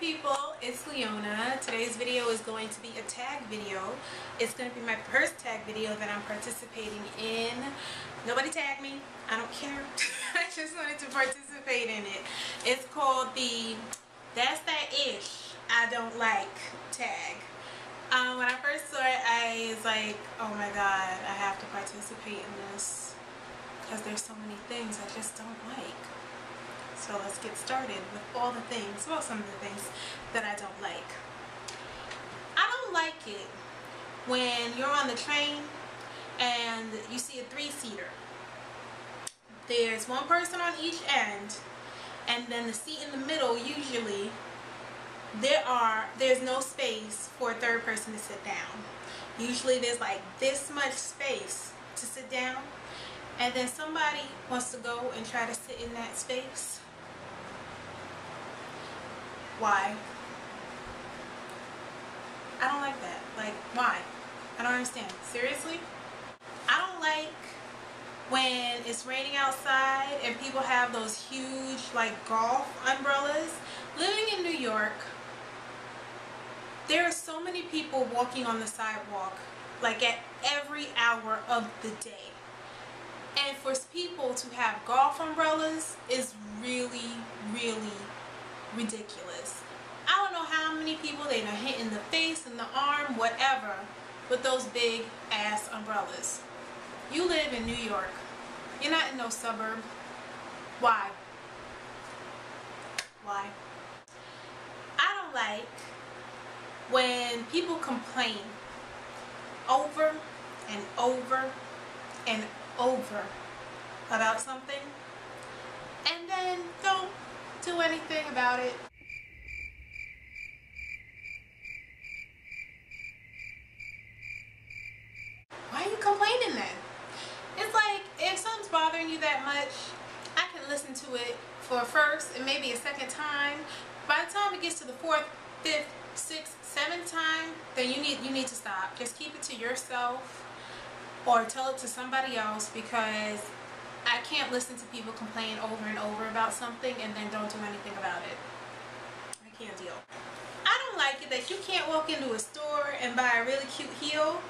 people, it's Leona. Today's video is going to be a tag video. It's going to be my first tag video that I'm participating in. Nobody tag me. I don't care. I just wanted to participate in it. It's called the That's That Ish I Don't Like tag. When I first saw it, I was like, oh my god, I have to participate in this because there's so many things I just don't like. So let's get started with all the things, well, some of the things that I don't like. I don't like it when you're on the train and you see a three-seater. There's one person on each end, and then the seat in the middle, usually there's no space for a third person to sit down. Usually there's like this much space to sit down, and then somebody wants to go and try to sit in that space. Why? I don't like that. Like, why? I don't understand. Seriously? I don't like when it's raining outside and people have those huge, like, golf umbrellas. Living in New York, there are so many people walking on the sidewalk, like, at every hour of the day. And for people to have golf umbrellas is really, really ridiculous. I don't know how many people they done hit in the face, in the arm, whatever, with those big ass umbrellas. You live in New York. You're not in no suburb. Why? Why? I don't like when people complain over and over and over about something and then don't do anything about it. Why are you complaining then? It's like, if something's bothering you that much, I can listen to it for a first and maybe a second time. By the time it gets to the fourth, fifth, sixth, seventh time, then you need to stop. Just keep it to yourself or tell it to somebody else, because I can't listen to people complain over and over about something and then don't do anything about it. I can't deal. I don't like it that you can't walk into a store and buy a really cute heel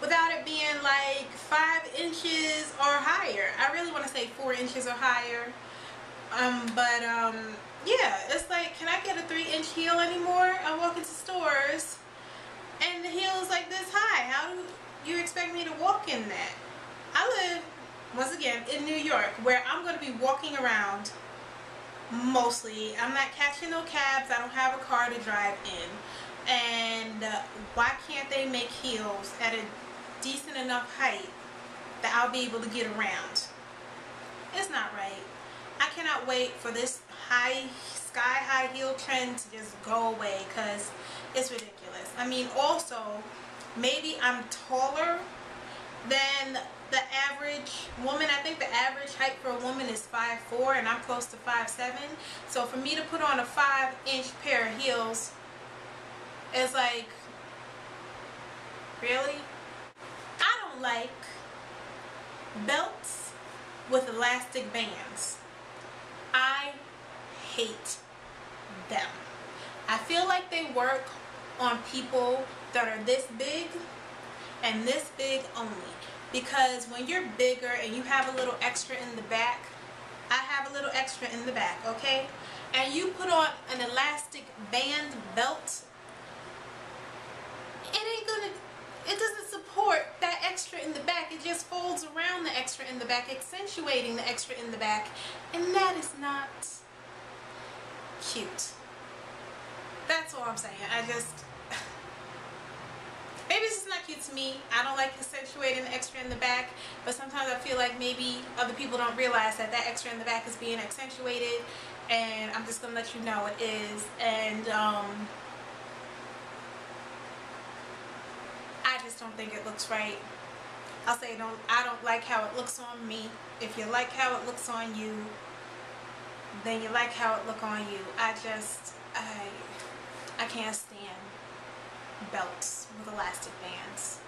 without it being like 5 inches or higher. I really want to say 4 inches or higher. Yeah, it's like, can I get a 3-inch heel anymore? I walk into stores and the heel is like this high. How do you expect me to walk in that? I live, once again, in New York, where I'm going to be walking around mostly. I'm not catching no cabs. I don't have a car to drive in. And why can't they make heels at a decent enough height that I'll be able to get around? It's not right. I cannot wait for this sky-high heel trend to just go away, because it's ridiculous. I mean, also, maybe I'm taller than the average woman. I think the average height for a woman is 5'4", and I'm close to 5'7". So for me to put on a 5-inch pair of heels is like, really? I don't like belts with elastic bands. I hate them. I feel like they work on people that are this big and this big only, because when you're bigger and you have a little extra in the back, I have a little extra in the back, okay, and you put on an elastic band belt, it doesn't support that extra in the back. It just folds around the extra in the back, accentuating the extra in the back, and that is not cute. That's all I'm saying. Maybe it's just not cute to me. I don't like accentuating the extra in the back, but sometimes I feel like maybe other people don't realize that that extra in the back is being accentuated, and I'm just gonna let you know it is. And I just don't think it looks right. I'll say I don't like how it looks on me. If you like how it looks on you, then you like how it look on you. I can't stand belts with elastic bands.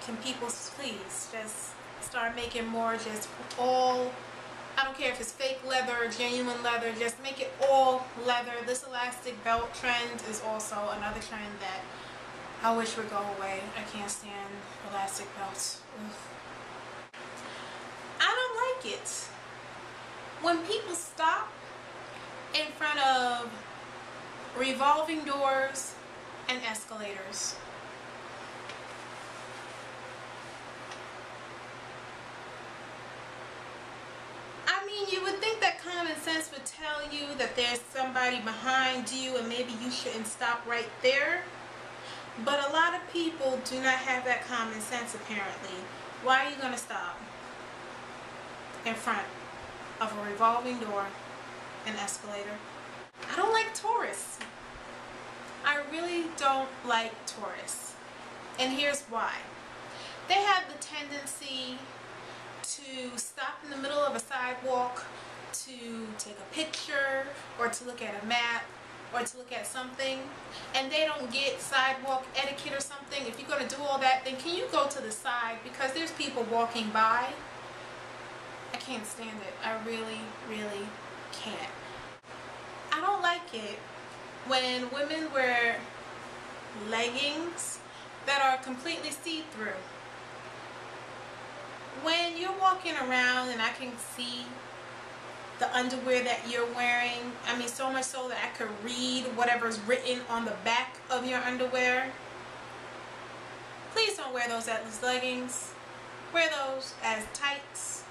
Can people please just start making more just all, I don't care if it's fake leather or genuine leather, just make it all leather. leather. This elastic belt trend is also another trend that I wish would go away. I can't stand elastic belts. Ugh. I don't like it when people stop in front of revolving doors and escalators. I mean, you would think that common sense would tell you that there's somebody behind you and maybe you shouldn't stop right there. But a lot of people do not have that common sense apparently. Why are you going to stop in front of a revolving door and escalator? I don't like tourists. I really don't like tourists. And here's why. They have the tendency to stop in the middle of a sidewalk to take a picture or to look at a map or to look at something, and they don't get sidewalk etiquette or something. If you're going to do all that, then can you go to the side, because there's people walking by. I can't stand it. I really, really can't. I don't like it when women wear leggings that are completely see-through. When you're walking around and I can see the underwear that you're wearing, I mean so much so that I could read whatever's written on the back of your underwear, please don't wear those as leggings. Wear those as tights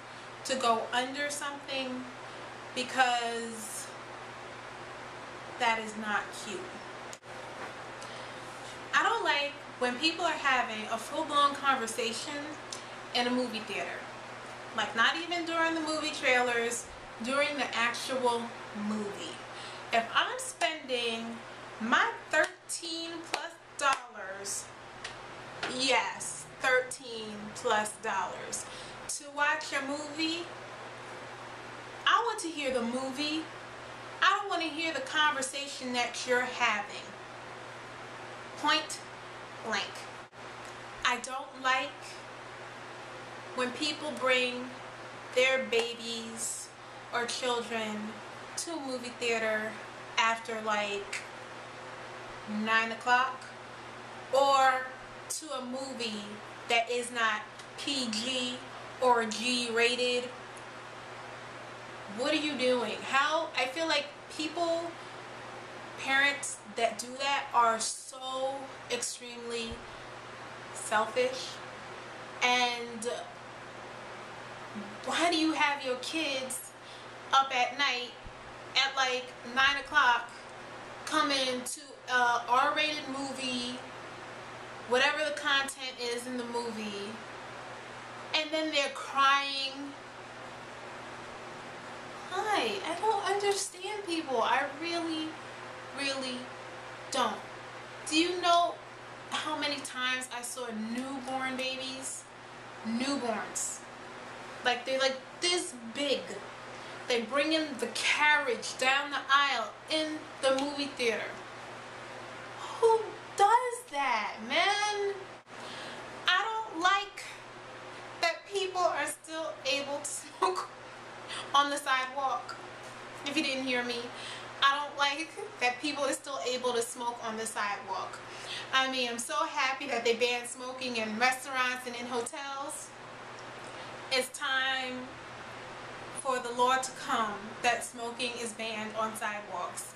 to go under something, because that is not cute. I don't like when people are having a full-blown conversation in a movie theater. Like, not even during the movie trailers, during the actual movie. If I'm spending my $13+ yes, $13+ to watch a movie, I want to hear the movie. I don't want to hear the conversation that you're having. Point blank. I don't like when people bring their babies or children to a movie theater after like 9 o'clock, or to a movie that is not PG or G rated. What are you doing? I feel like parents that do that are so extremely selfish. And why do you have your kids up at night at like 9 o'clock coming to a R-rated movie, whatever the content is in the movie, and then they're crying? Hi, I don't understand people. I really, really don't. Do you know how many times I saw newborn babies? Newborns. Like, they're like this big. They bring in the carriage down the aisle in the movie theater. Who does that, man? I don't like that people are still able to smoke on the sidewalk. If you didn't hear me, I don't like that people are still able to smoke on the sidewalk. I mean, I'm so happy that they banned smoking in restaurants and in hotels. It's time for the law to come that smoking is banned on sidewalks.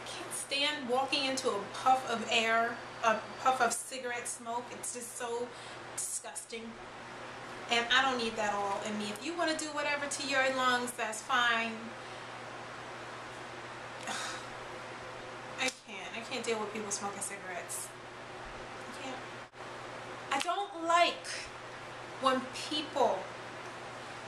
I can't stand walking into a puff of air, a puff of cigarette smoke. It's just so disgusting. And I don't need that all in me. If you want to do whatever to your lungs, that's fine. I can't deal with people smoking cigarettes. I can't. I don't like when people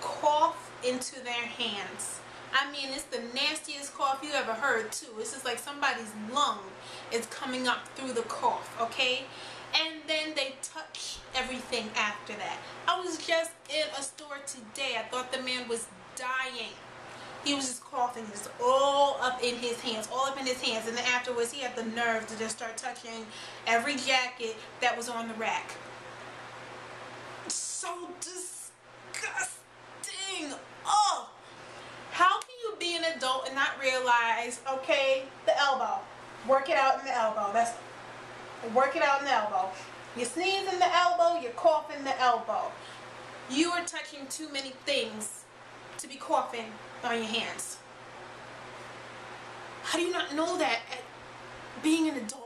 cough into their hands. I mean, it's the nastiest cough you ever heard too. It's just like somebody's lung is coming up through the cough, okay? And then they touch everything after that. I was just in a store today. I thought the man was dying. He was just coughing just all up in his hands, and then afterwards he had the nerve to just start touching every jacket that was on the rack. So disgusting. Oh, how can you be an adult and not realize, okay, the elbow. Work it out in the elbow. Work it out in the elbow. You sneeze in the elbow, you cough in the elbow. You are touching too many things to be coughing on your hands. How do you not know that at being an adult?